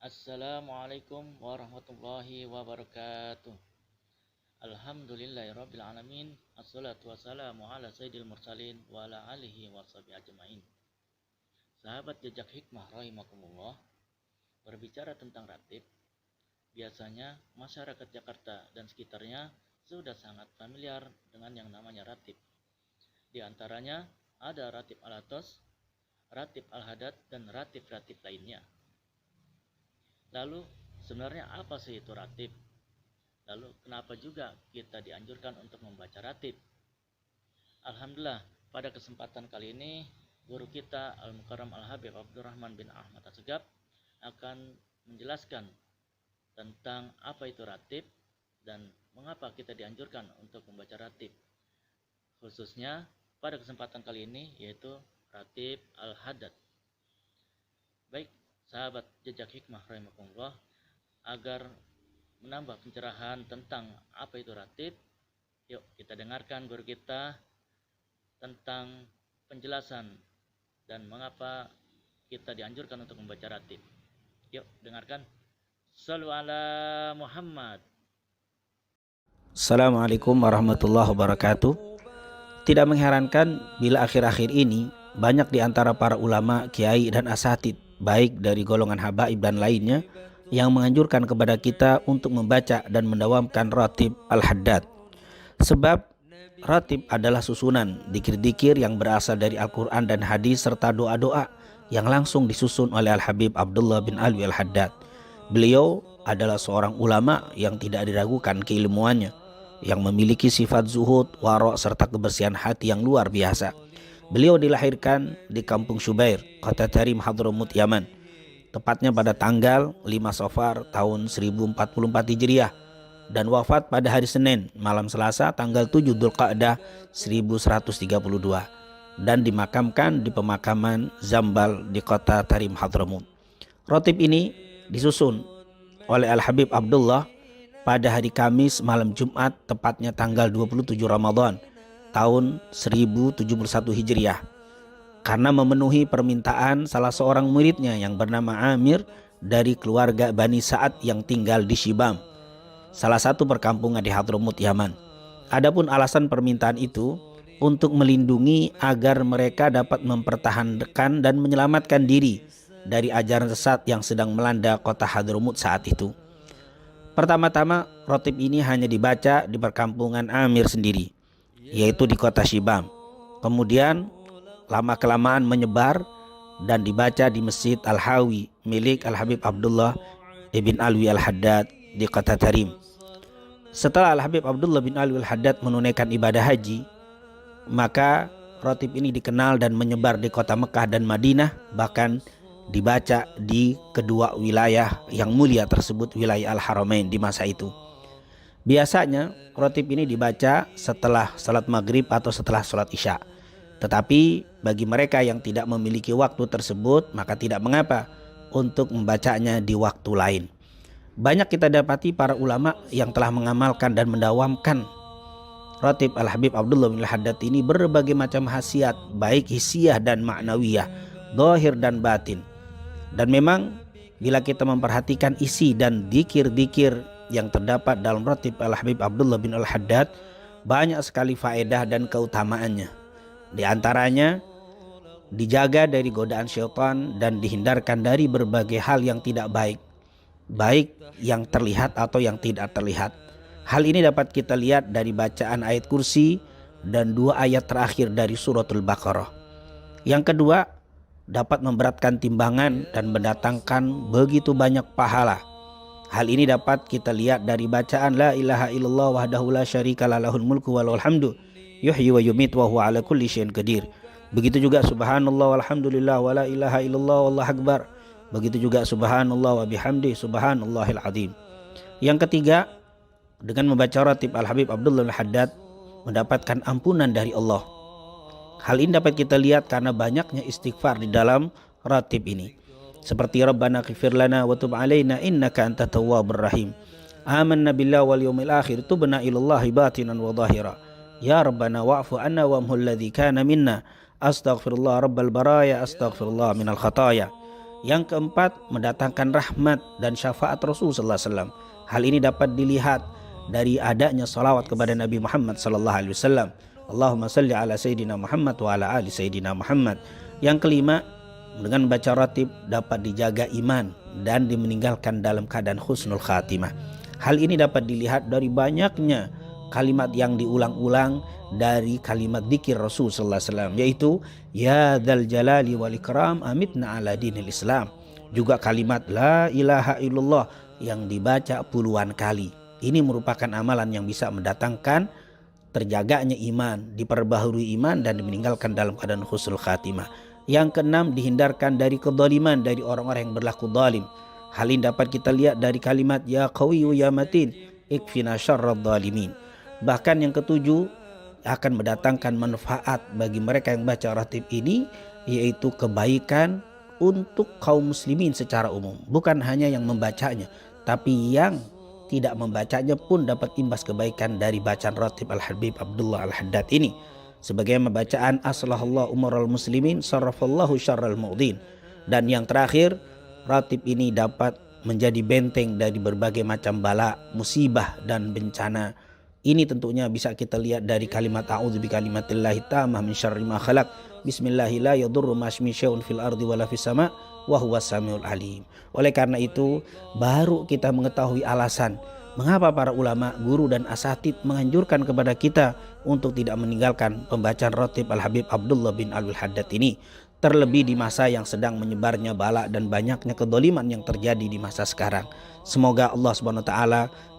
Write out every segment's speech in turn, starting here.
Assalamualaikum warahmatullahi wabarakatuh. Alhamdulillahirabbil alamin. Assalatu wassalamu ala sayyidil mursalin wa ala alihi washabihi ajmain. Sahabat jejak hikmah rahimakumullah, berbicara tentang ratib, biasanya masyarakat Jakarta dan sekitarnya sudah sangat familiar dengan yang namanya ratib. Di antaranya ada ratib al-atos, ratib al-hadad, dan ratib-ratib lainnya. Lalu sebenarnya apa sih itu ratib? Lalu kenapa juga kita dianjurkan untuk membaca ratib? Alhamdulillah, pada kesempatan kali ini guru kita Al-Mukarram Al-Habib Abdurrahman bin Ahmad Assegaf akan menjelaskan tentang apa itu ratib dan mengapa kita dianjurkan untuk membaca ratib. Khususnya pada kesempatan kali ini yaitu ratib al-hadad. Baik, sahabat jejak hikmah rahimakumullah, agar menambah pencerahan tentang apa itu ratib, yuk kita dengarkan guru kita tentang penjelasan dan mengapa kita dianjurkan untuk membaca ratib. Yuk dengarkan. Shallu ala Muhammad. Assalamualaikum warahmatullahi wabarakatuh. Tidak mengherankan bila akhir-akhir ini banyak di antara para ulama, kiai dan asatid, baik dari golongan habaib dan lainnya, yang menganjurkan kepada kita untuk membaca dan mendawamkan ratib al-haddad. Sebab ratib adalah susunan dikir-dikir yang berasal dari Al-Quran dan hadis serta doa-doa yang langsung disusun oleh Al-Habib Abdullah bin Alwi al-Haddad. Beliau adalah seorang ulama yang tidak diragukan keilmuannya, yang memiliki sifat zuhud, wara' serta kebersihan hati yang luar biasa. Beliau dilahirkan di kampung Syubair, kota Tarim, Hadramut, Yaman, tepatnya pada tanggal 5 Safar tahun 1044 Hijriah, dan wafat pada hari Senin malam Selasa tanggal 7 Dzulqa'dah 1132, dan dimakamkan di pemakaman Zambal di kota Tarim, Hadramut. Ratib ini disusun oleh Al-Habib Abdullah pada hari Kamis malam Jumat, tepatnya tanggal 27 Ramadan tahun 1071 Hijriah, karena memenuhi permintaan salah seorang muridnya yang bernama Amir dari keluarga Bani Sa'ad yang tinggal di Shibam, salah satu perkampungan di Hadramut, Yaman. Adapun alasan permintaan itu untuk melindungi agar mereka dapat mempertahankan dan menyelamatkan diri dari ajaran sesat yang sedang melanda kota Hadramut saat itu. Pertama-tama, ratib ini hanya dibaca di perkampungan Amir sendiri, yaitu di kota Shibam. Kemudian lama-kelamaan menyebar dan dibaca di Masjid Al-Hawi milik Al-Habib Abdullah ibn Alwi al-Haddad di kota Tarim. Setelah Al-Habib Abdullah bin Alwi al-Haddad menunaikan ibadah haji, maka ratib ini dikenal dan menyebar di kota Mekah dan Madinah, bahkan dibaca di kedua wilayah yang mulia tersebut, wilayah Al-Haramain di masa itu. Biasanya ratib ini dibaca setelah salat maghrib atau setelah salat isya. Tetapi bagi mereka yang tidak memiliki waktu tersebut, maka tidak mengapa untuk membacanya di waktu lain. Banyak kita dapati para ulama yang telah mengamalkan dan mendawamkan ratib Al-Habib Abdullah bin Al-Haddad ini berbagai macam khasiat, baik hissiyah dan ma'nawiyah, zahir dan batin. Dan memang bila kita memperhatikan isi dan dikir-dikir yang terdapat dalam ratib Al-Habib Abdullah bin Al-Haddad, banyak sekali faedah dan keutamaannya. Di antaranya dijaga dari godaan syaitan dan dihindarkan dari berbagai hal yang tidak baik, baik yang terlihat atau yang tidak terlihat. Hal ini dapat kita lihat dari bacaan ayat kursi dan 2 ayat terakhir dari suratul Baqarah. Yang kedua, dapat memberatkan timbangan dan mendatangkan begitu banyak pahala. Hal ini dapat kita lihat dari bacaan la ilaha illallah wahdahu la syarika lahul mulku wa lahul hamdu yuhyi wa yumit wa huwa ala kulli syai'in qadir. Begitu juga subhanallah walhamdulillah wa la ilaha illallah wallahu akbar. Begitu juga subhanallah wa bihamdi subhanallahil azim. Yang ketiga, dengan membaca ratib Al-Habib Abdullah al-Haddad mendapatkan ampunan dari Allah. Hal ini dapat kita lihat karena banyaknya istighfar di dalam ratib ini. Seperti Rabbana ighfir lana wa tub alaina innaka antat tawwabur rahim. Amanna billahi wal yawmil akhir tubna ilallahi batinan wa zahira. Ya Rabbana wa'fu anna wa'mhul ladzi kana minna. Astaghfirullah rabbal baraya astaghfirullah minal khataya. Yang keempat, mendatangkan rahmat dan syafaat Rasulullah SAW. Hal ini dapat dilihat dari adanya salawat kepada Nabi Muhammad SAW. Allahumma salli ala Sayyidina Muhammad wa ala ali Sayyidina Muhammad. Yang kelima, dengan baca ratib dapat dijaga iman dan dimeninggalkan dalam keadaan husnul khatimah. Hal ini dapat dilihat dari banyaknya kalimat yang diulang-ulang dari kalimat dzikir Rasul sallallahu alaihi wasallam, yaitu ya dzal jalali wal ikram amitna ala dinil Islam. Juga kalimat la ilaha illallah yang dibaca puluhan kali. Ini merupakan amalan yang bisa mendatangkan terjaganya iman, diperbaharui iman dan meninggalkan dalam keadaan husnul khatimah. Yang keenam, dihindarkan dari kezaliman dari orang-orang yang berlaku zalim. Hal ini dapat kita lihat dari kalimat ya qawiyyu ya matin ikfina syarradz zalimin. Bahkan yang ketujuh, akan mendatangkan manfaat bagi mereka yang baca ratib ini, yaitu kebaikan untuk kaum muslimin secara umum. Bukan hanya yang membacanya, tapi yang tidak membacanya pun dapat imbas kebaikan dari bacaan ratib Al-Habib Abdullah Al-Haddad ini. Sebagai bacaan aslahallahu umaral muslimin sarrafallahu syarral mu'din. Dan yang terakhir, ratib ini dapat menjadi benteng dari berbagai macam bala, musibah dan bencana. Ini tentunya bisa kita lihat dari kalimat a'udzu bikalimatillahi tammah min syarri ma khalaq. Bismillahi la yadurru ma ismi syai'un fil ardi wala fis sama' wa huwas samiul alim. Oleh karena itu, baru kita mengetahui alasan mengapa para ulama, guru dan asatid menganjurkan kepada kita untuk tidak meninggalkan pembacaan ratib Al-Habib Abdullah bin Al-Haddad ini. Terlebih di masa yang sedang menyebarnya bala dan banyaknya kedoliman yang terjadi di masa sekarang. Semoga Allah SWT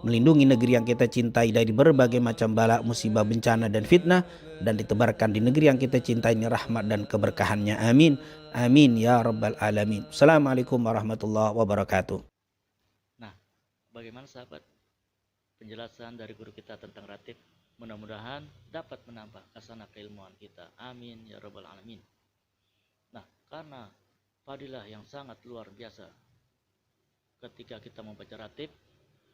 melindungi negeri yang kita cintai dari berbagai macam bala, musibah, bencana dan fitnah, dan ditebarkan di negeri yang kita cintai ini rahmat dan keberkahannya. Amin. Amin ya rabbal alamin. Assalamualaikum warahmatullahi wabarakatuh. Nah, bagaimana sahabat penjelasan dari guru kita tentang ratib? Mudah-mudahan dapat menambah kasanah keilmuan kita. Amin ya rabbal alamin. Nah, karena fadilah yang sangat luar biasa ketika kita membaca ratib,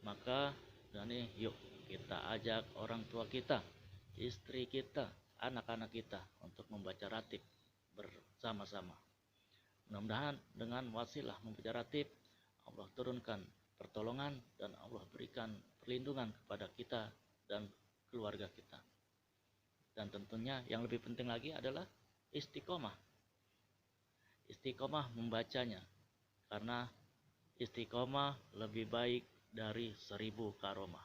maka ini yuk kita ajak orang tua kita, istri kita, anak-anak kita untuk membaca ratib bersama-sama. Mudah-mudahan dengan wasilah membaca ratib, Allah turunkan pertolongan dan Allah berikan perlindungan kepada kita dan keluarga kita. Dan tentunya yang lebih penting lagi adalah istiqomah. Istiqomah membacanya, karena istiqomah lebih baik dari 1000 karomah.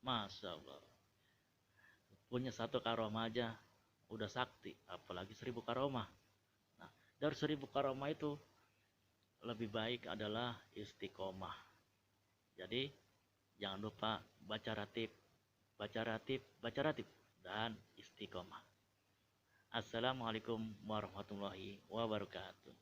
Masya Allah, punya 1 karomah aja udah sakti, apalagi 1000 karomah. Nah, dari 1000 karomah itu lebih baik adalah istiqomah. Jadi jangan lupa baca ratib, dan istiqomah. Assalamualaikum warahmatullahi wabarakatuh.